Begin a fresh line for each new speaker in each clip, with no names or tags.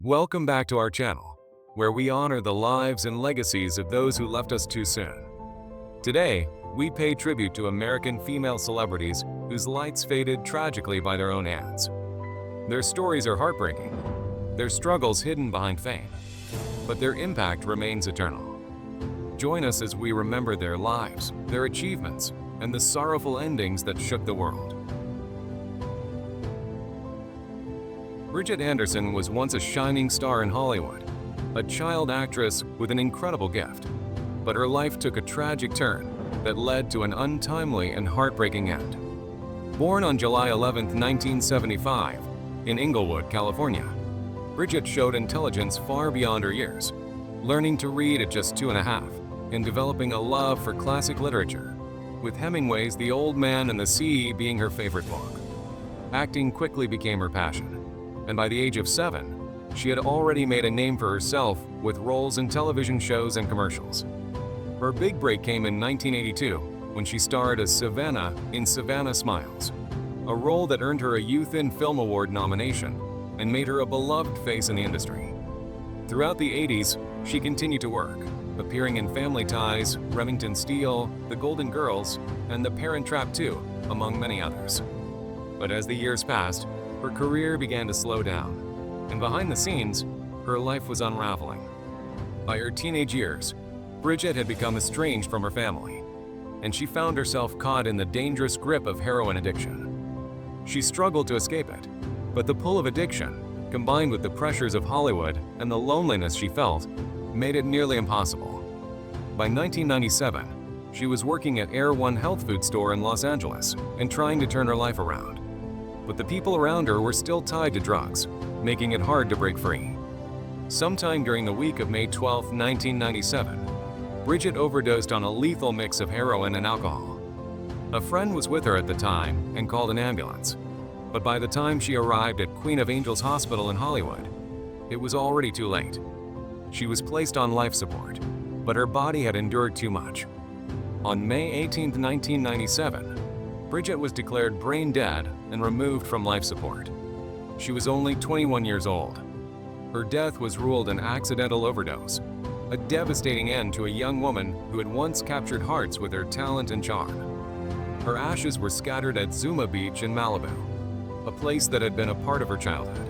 Welcome back to our channel, where we honor the lives and legacies of those who left us too soon. Today, we pay tribute to American female celebrities whose lights faded tragically by their own hands. Their stories are heartbreaking, their struggles hidden behind fame, but their impact remains eternal. Join us as we remember their lives, their achievements, and the sorrowful endings that shook the world. Bridgette Andersen was once a shining star in Hollywood, a child actress with an incredible gift. But her life took a tragic turn that led to an untimely and heartbreaking end. Born on July 11, 1975, in Inglewood, California, Bridget showed intelligence far beyond her years, learning to read at just 2.5 and developing a love for classic literature, with Hemingway's The Old Man and the Sea being her favorite book. Acting quickly became her passion, and by the age of 7, she had already made a name for herself with roles in television shows and commercials. Her big break came in 1982 when she starred as Savannah in Savannah Smiles, a role that earned her a Youth in Film Award nomination and made her a beloved face in the industry. Throughout the 80s, she continued to work, appearing in Family Ties, Remington Steele, The Golden Girls, and The Parent Trap 2, among many others. But as the years passed, her career began to slow down, and behind the scenes, her life was unraveling. By her teenage years, Bridget had become estranged from her family, and she found herself caught in the dangerous grip of heroin addiction. She struggled to escape it, but the pull of addiction, combined with the pressures of Hollywood and the loneliness she felt, made it nearly impossible. By 1997, she was working at Air One health food store in Los Angeles and trying to turn her life around. But the people around her were still tied to drugs, making it hard to break free. Sometime during the week of May 12, 1997, Bridget overdosed on a lethal mix of heroin and alcohol. A friend was with her at the time and called an ambulance, but by the time she arrived at Queen of Angels Hospital in Hollywood, it was already too late. She was placed on life support, but her body had endured too much. On May 18, 1997, Bridget was declared brain dead and removed from life support. She was only 21 years old. Her death was ruled an accidental overdose, a devastating end to a young woman who had once captured hearts with her talent and charm. Her ashes were scattered at Zuma Beach in Malibu, a place that had been a part of her childhood.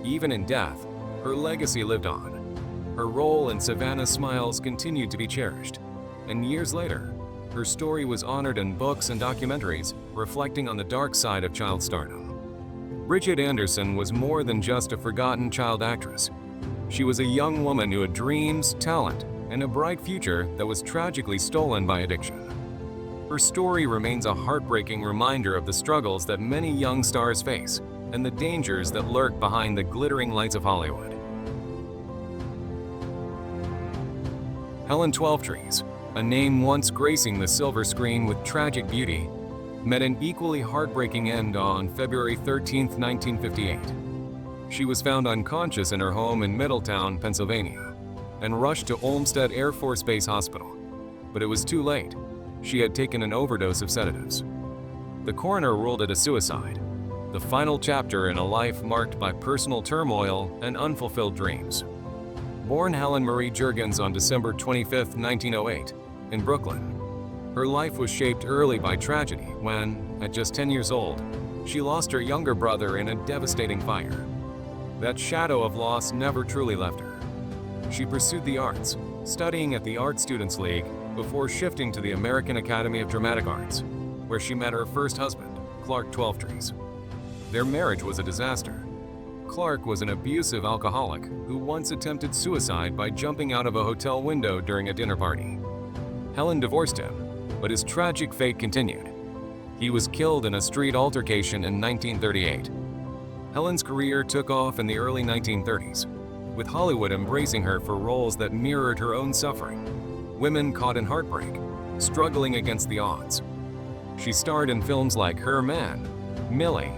Even in death, her legacy lived on. Her role in Savannah Smiles continued to be cherished, and years later, her story was honored in books and documentaries reflecting on the dark side of child stardom. Bridgette Andersen was more than just a forgotten child actress. She was a young woman who had dreams, talent, and a bright future that was tragically stolen by addiction. Her story remains a heartbreaking reminder of the struggles that many young stars face and the dangers that lurk behind the glittering lights of Hollywood. Helen Twelvetrees, a name once gracing the silver screen with tragic beauty, met an equally heartbreaking end on February 13, 1958. She was found unconscious in her home in Middletown, Pennsylvania, and rushed to Olmsted Air Force Base Hospital. But it was too late. She had taken an overdose of sedatives. The coroner ruled it a suicide, the final chapter in a life marked by personal turmoil and unfulfilled dreams. Born Helen Marie Juergens on December 25, 1908, in Brooklyn, her life was shaped early by tragedy when, at just 10 years old, she lost her younger brother in a devastating fire. That shadow of loss never truly left her. She pursued the arts, studying at the Art Students League before shifting to the American Academy of Dramatic Arts, where she met her first husband, Clark Twelvetrees. Their marriage was a disaster. Clark was an abusive alcoholic who once attempted suicide by jumping out of a hotel window during a dinner party. Helen divorced him, but his tragic fate continued. He was killed in a street altercation in 1938. Helen's career took off in the early 1930s, with Hollywood embracing her for roles that mirrored her own suffering. Women caught in heartbreak, struggling against the odds. She starred in films like Her Man, Millie,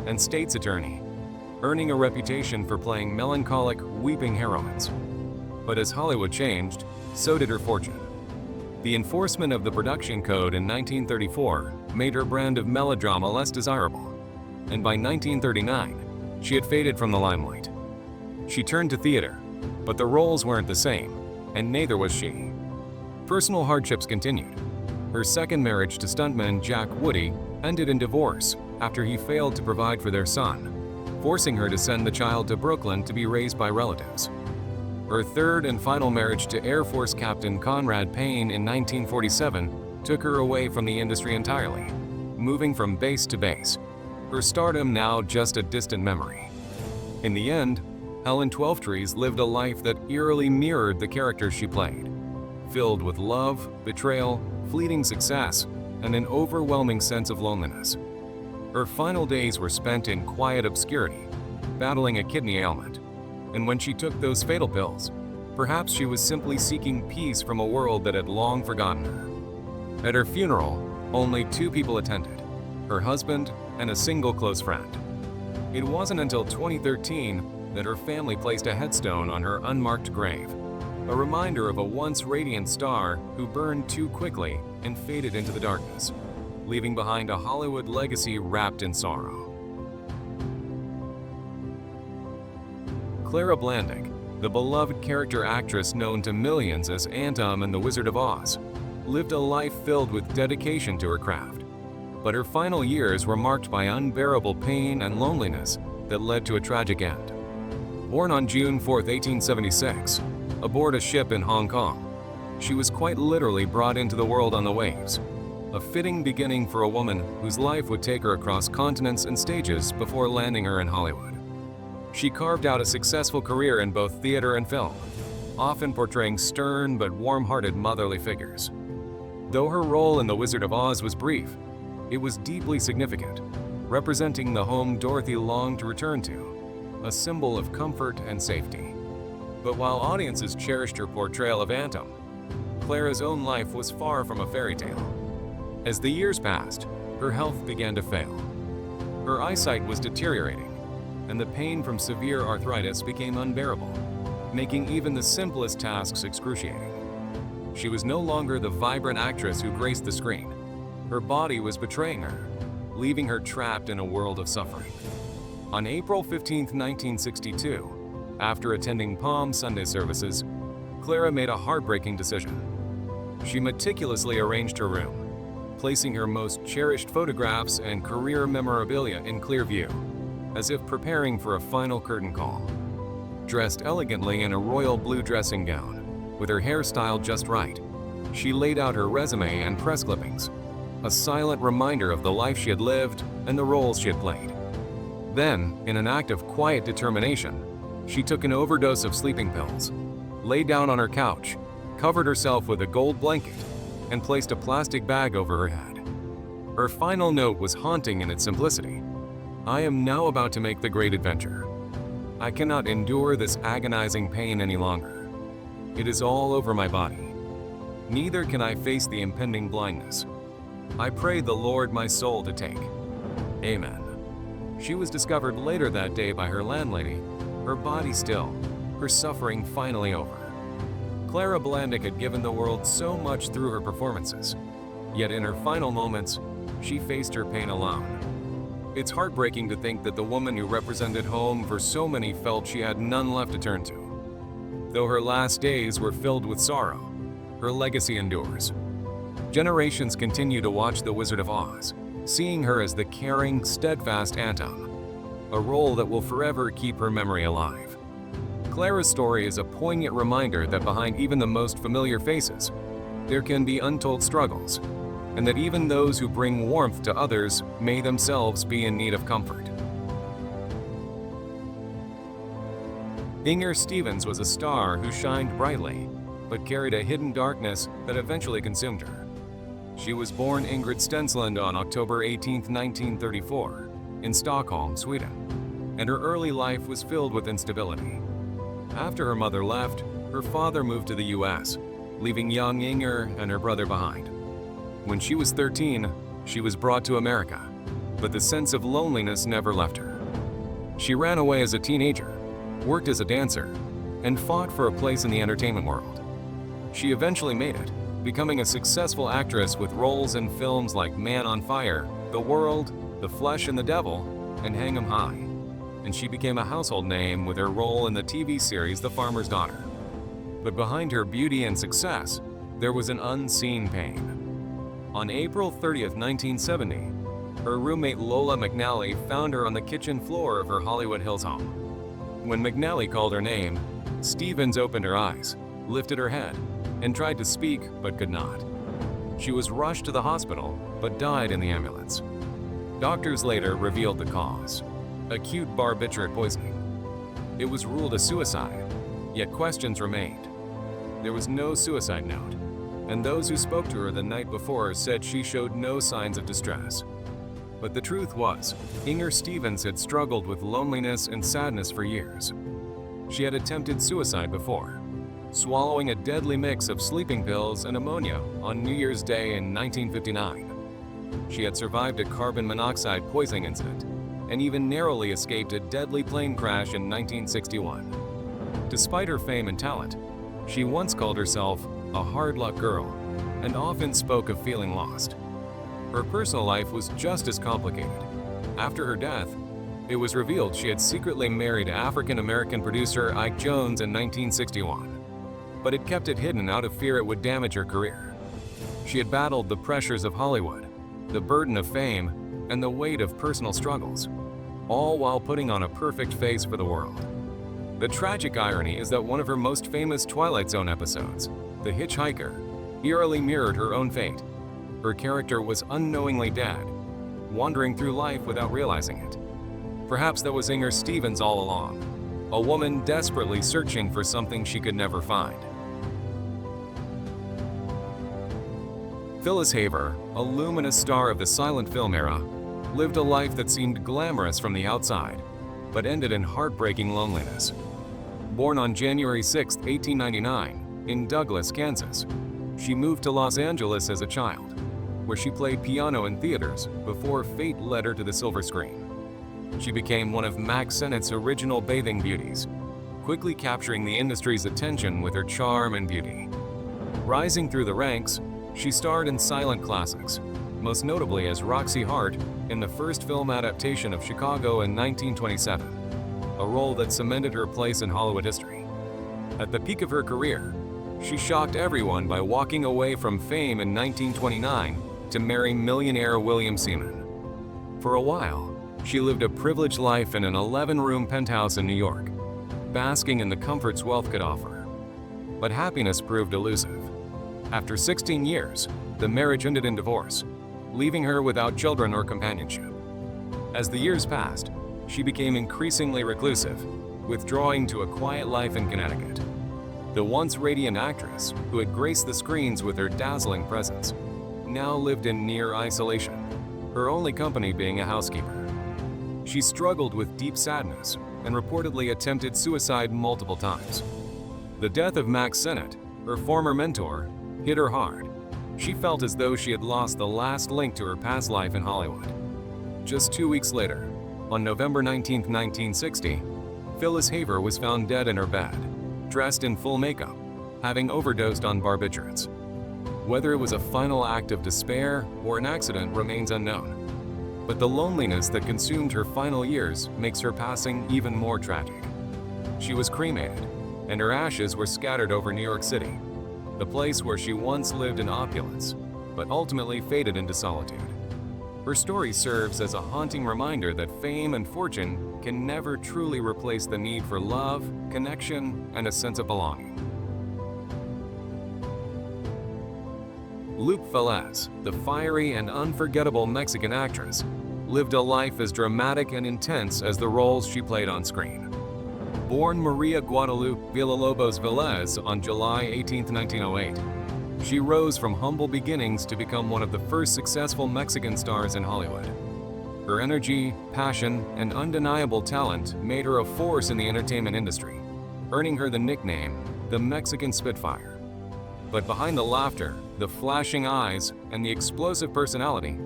and State's Attorney, earning a reputation for playing melancholic, weeping heroines. But as Hollywood changed, so did her fortune. The enforcement of the production code in 1934 made her brand of melodrama less desirable, and by 1939, she had faded from the limelight. She turned to theater, but the roles weren't the same, and neither was she. Personal hardships continued. Her second marriage to stuntman Jack Woody ended in divorce after he failed to provide for their son, forcing her to send the child to Brooklyn to be raised by relatives. Her third and final marriage to Air Force Captain Conrad Payne in 1947 took her away from the industry entirely, moving from base to base, her stardom now just a distant memory. In the end, Helen Twelvetrees lived a life that eerily mirrored the characters she played, filled with love, betrayal, fleeting success, and an overwhelming sense of loneliness. Her final days were spent in quiet obscurity, battling a kidney ailment. And when she took those fatal pills, perhaps she was simply seeking peace from a world that had long forgotten her. At her funeral, only 2 people attended, her husband and a single close friend. It wasn't until 2013 that her family placed a headstone on her unmarked grave, a reminder of a once radiant star who burned too quickly and faded into the darkness, leaving behind a Hollywood legacy wrapped in sorrow. Clara Blandick, the beloved character actress known to millions as Aunt in The Wizard of Oz, lived a life filled with dedication to her craft. But her final years were marked by unbearable pain and loneliness that led to a tragic end. Born on June 4, 1876, aboard a ship in Hong Kong, she was quite literally brought into the world on the waves, a fitting beginning for a woman whose life would take her across continents and stages before landing her in Hollywood. She carved out a successful career in both theater and film, often portraying stern but warm-hearted motherly figures. Though her role in The Wizard of Oz was brief, it was deeply significant, representing the home Dorothy longed to return to, a symbol of comfort and safety. But while audiences cherished her portrayal of Aunt, Clara's own life was far from a fairy tale. As the years passed, her health began to fail. Her eyesight was deteriorating, and the pain from severe arthritis became unbearable, making even the simplest tasks excruciating. She was no longer the vibrant actress who graced the screen. Her body was betraying her, leaving her trapped in a world of suffering. On April 15, 1962, after attending Palm Sunday services, Clara made a heartbreaking decision. She meticulously arranged her room, placing her most cherished photographs and career memorabilia in clear view, as if preparing for a final curtain call. Dressed elegantly in a royal blue dressing gown, with her hairstyle just right, she laid out her resume and press clippings, a silent reminder of the life she had lived and the roles she had played. Then, in an act of quiet determination, she took an overdose of sleeping pills, lay down on her couch, covered herself with a gold blanket, and placed a plastic bag over her head. Her final note was haunting in its simplicity. I am now about to make the great adventure. I cannot endure this agonizing pain any longer. It is all over my body. Neither can I face the impending blindness. I pray the Lord my soul to take. Amen. She was discovered later that day by her landlady, her body still, her suffering finally over. Clara Blandick had given the world so much through her performances, yet in her final moments, she faced her pain alone. It's heartbreaking to think that the woman who represented home for so many felt she had none left to turn to. Though her last days were filled with sorrow, her legacy endures. Generations continue to watch The Wizard of Oz, seeing her as the caring, steadfast Aunt, a role that will forever keep her memory alive. Clara's story is a poignant reminder that behind even the most familiar faces, there can be untold struggles, and that even those who bring warmth to others may themselves be in need of comfort. Inger Stevens was a star who shined brightly, but carried a hidden darkness that eventually consumed her. She was born Ingrid Stensland on October 18, 1934, in Stockholm, Sweden, and her early life was filled with instability. After her mother left, her father moved to the US, leaving young Inger and her brother behind. When she was 13, she was brought to America, but the sense of loneliness never left her. She ran away as a teenager, worked as a dancer, and fought for a place in the entertainment world. She eventually made it, becoming a successful actress with roles in films like Man on Fire, The World, The Flesh and the Devil, and Hang 'em High. and she became a household name with her role in the TV series The Farmer's Daughter. But behind her beauty and success, there was an unseen pain. On April 30th, 1970, her roommate Lola McNally found her on the kitchen floor of her Hollywood Hills home. When McNally called her name, Stevens opened her eyes, lifted her head, and tried to speak but could not. She was rushed to the hospital but died in the ambulance. Doctors later revealed the cause: acute barbiturate poisoning. It was ruled a suicide, yet questions remained. There was no suicide note, and those who spoke to her the night before said she showed no signs of distress. But the truth was, Inger Stevens had struggled with loneliness and sadness for years. She had attempted suicide before, swallowing a deadly mix of sleeping pills and ammonia on New Year's Day in 1959. She had survived a carbon monoxide poisoning incident and even narrowly escaped a deadly plane crash in 1961. Despite her fame and talent, she once called herself a hard-luck girl and often spoke of feeling lost. Her personal life was just as complicated. After her death, it was revealed she had secretly married African-American producer Ike Jones in 1961, but had kept it hidden out of fear it would damage her career. She had battled the pressures of Hollywood, the burden of fame, and the weight of personal struggles, all while putting on a perfect face for the world. The tragic irony is that one of her most famous Twilight Zone episodes, The Hitchhiker, eerily mirrored her own fate. Her character was unknowingly dead, wandering through life without realizing it. Perhaps that was Inger Stevens all along, a woman desperately searching for something she could never find. Phyllis Haver, a luminous star of the silent film era, lived a life that seemed glamorous from the outside, but ended in heartbreaking loneliness. Born on January 6, 1899, in Douglas, Kansas, she moved to Los Angeles as a child, where she played piano in theaters before fate led her to the silver screen. She became one of Mack Sennett's original bathing beauties, quickly capturing the industry's attention with her charm and beauty. Rising through the ranks, she starred in silent classics, most notably as Roxy Hart in the first film adaptation of Chicago in 1927, a role that cemented her place in Hollywood history. At the peak of her career, she shocked everyone by walking away from fame in 1929 to marry millionaire William Seaman. For a while, she lived a privileged life in an 11-room penthouse in New York, basking in the comforts wealth could offer. But happiness proved elusive. After 16 years, the marriage ended in divorce, leaving her without children or companionship. As the years passed, she became increasingly reclusive, withdrawing to a quiet life in Connecticut. The once radiant actress, who had graced the screens with her dazzling presence, now lived in near isolation, her only company being a housekeeper. She struggled with deep sadness and reportedly attempted suicide multiple times. The death of Mack Sennett, her former mentor, hit her hard. She felt as though she had lost the last link to her past life in Hollywood. Just 2 weeks later, on November 19, 1960, Phyllis Haver was found dead in her bed, dressed in full makeup, having overdosed on barbiturates. Whether it was a final act of despair or an accident remains unknown. But the loneliness that consumed her final years makes her passing even more tragic. She was cremated, and her ashes were scattered over New York City, the place where she once lived in opulence, but ultimately faded into solitude. Her story serves as a haunting reminder that fame and fortune can never truly replace the need for love, connection, and a sense of belonging. Lupe Velez, the fiery and unforgettable Mexican actress, lived a life as dramatic and intense as the roles she played on screen. Born Maria Guadalupe Villalobos Velez on July 18, 1908, she rose from humble beginnings to become one of the first successful Mexican stars in Hollywood. Her energy, passion, and undeniable talent made her a force in the entertainment industry, earning her the nickname, the Mexican Spitfire. But behind the laughter, the flashing eyes, and the explosive personality,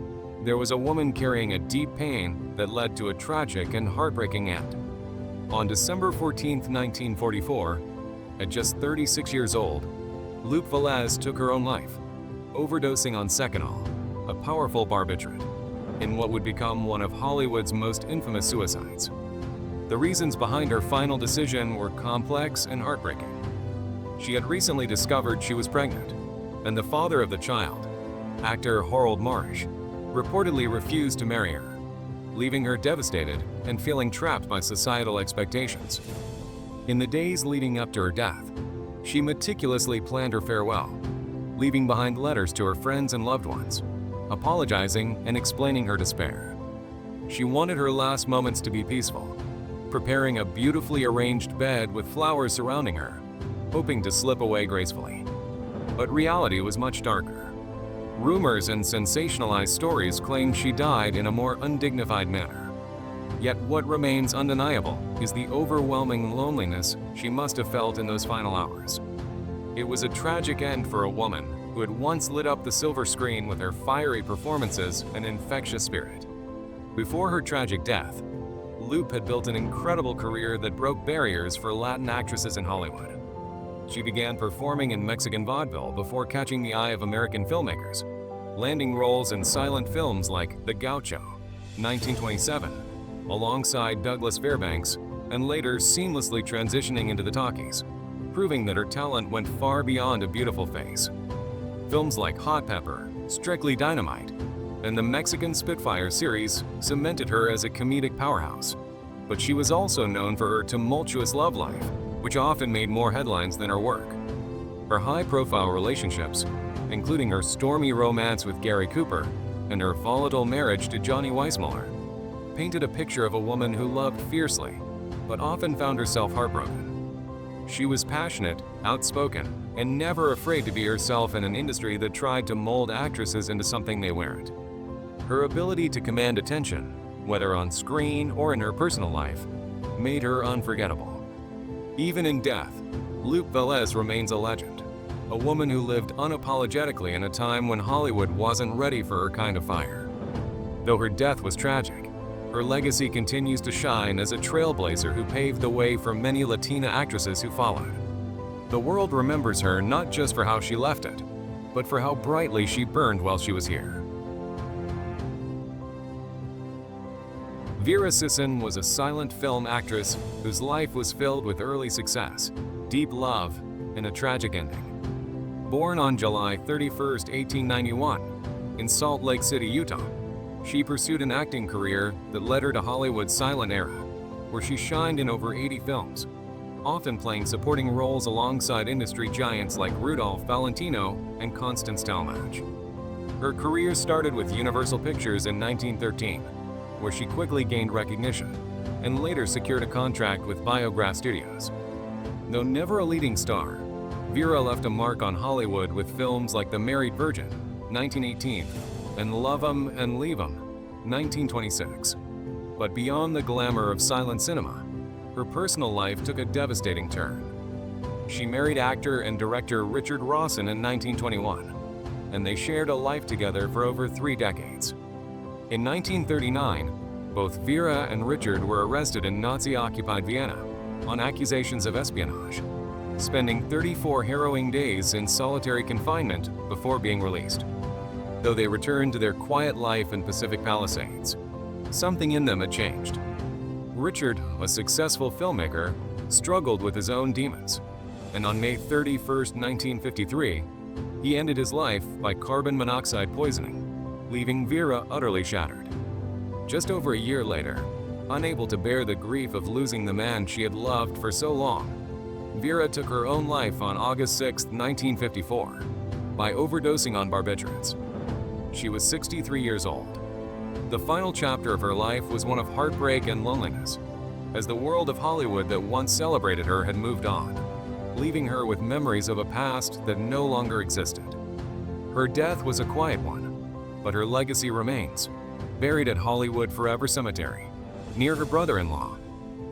there was a woman carrying a deep pain that led to a tragic and heartbreaking end. On December 14, 1944, at just 36 years old, Lupe Velez took her own life, overdosing on Seconal, a powerful barbiturate, in what would become one of Hollywood's most infamous suicides. The reasons behind her final decision were complex and heartbreaking. She had recently discovered she was pregnant, and the father of the child, actor Harold Marish, reportedly refused to marry her, leaving her devastated and feeling trapped by societal expectations. In the days leading up to her death, she meticulously planned her farewell, leaving behind letters to her friends and loved ones, apologizing and explaining her despair. She wanted her last moments to be peaceful, preparing a beautifully arranged bed with flowers surrounding her, hoping to slip away gracefully. But reality was much darker. Rumors and sensationalized stories claimed she died in a more undignified manner. Yet what remains undeniable is the overwhelming loneliness she must have felt in those final hours. It was a tragic end for a woman who had once lit up the silver screen with her fiery performances and infectious spirit. Before her tragic death, Lupe had built an incredible career that broke barriers for Latin actresses in Hollywood. She began performing in Mexican vaudeville before catching the eye of American filmmakers, landing roles in silent films like The Gaucho, 1927, alongside Douglas Fairbanks, and later seamlessly transitioning into the talkies, proving that her talent went far beyond a beautiful face. Films like Hot Pepper, Strictly Dynamite, and the Mexican Spitfire series cemented her as a comedic powerhouse. But she was also known for her tumultuous love life, which often made more headlines than her work. Her high-profile relationships, including her stormy romance with Gary Cooper and her volatile marriage to Johnny Weissmuller, painted a picture of a woman who loved fiercely, but often found herself heartbroken. She was passionate, outspoken, and never afraid to be herself in an industry that tried to mold actresses into something they weren't. Her ability to command attention, whether on screen or in her personal life, made her unforgettable. Even in death, Lupe Velez remains a legend, a woman who lived unapologetically in a time when Hollywood wasn't ready for her kind of fire. Though her death was tragic, her legacy continues to shine as a trailblazer who paved the way for many Latina actresses who followed. The world remembers her not just for how she left it, but for how brightly she burned while she was here. Vera Sisson was a silent film actress whose life was filled with early success, deep love, and a tragic ending. Born on July 31, 1891, in Salt Lake City, Utah, she pursued an acting career that led her to Hollywood's silent era, where she shined in over 80 films, often playing supporting roles alongside industry giants like Rudolph Valentino and Constance Talmadge. Her career started with Universal Pictures in 1913, where she quickly gained recognition, and later secured a contract with Biograph Studios. Though never a leading star, Vera left a mark on Hollywood with films like The Married Virgin, 1918, and Love 'Em and Leave 'Em, 1926. But beyond the glamour of silent cinema, her personal life took a devastating turn. She married actor and director Richard Rawson in 1921, and they shared a life together for over 3 decades. In 1939, both Vera and Richard were arrested in Nazi-occupied Vienna on accusations of espionage, spending 34 harrowing days in solitary confinement before being released. Though they returned to their quiet life in Pacific Palisades, something in them had changed. Richard, a successful filmmaker, struggled with his own demons, and on May 31, 1953, he ended his life by carbon monoxide poisoning, leaving Vera utterly shattered. Just over a year later, unable to bear the grief of losing the man she had loved for so long, Vera took her own life on August 6, 1954, by overdosing on barbiturates. She was 63 years old. The final chapter of her life was one of heartbreak and loneliness, as the world of Hollywood that once celebrated her had moved on, leaving her with memories of a past that no longer existed. Her death was a quiet one, but her legacy remains, buried at Hollywood Forever Cemetery, near her brother-in-law,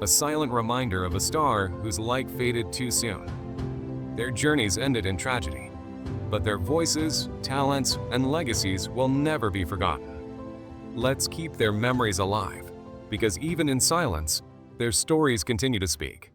a silent reminder of a star whose light faded too soon. Their journeys ended in tragedy, but their voices, talents, and legacies will never be forgotten. Let's keep their memories alive, because even in silence, their stories continue to speak.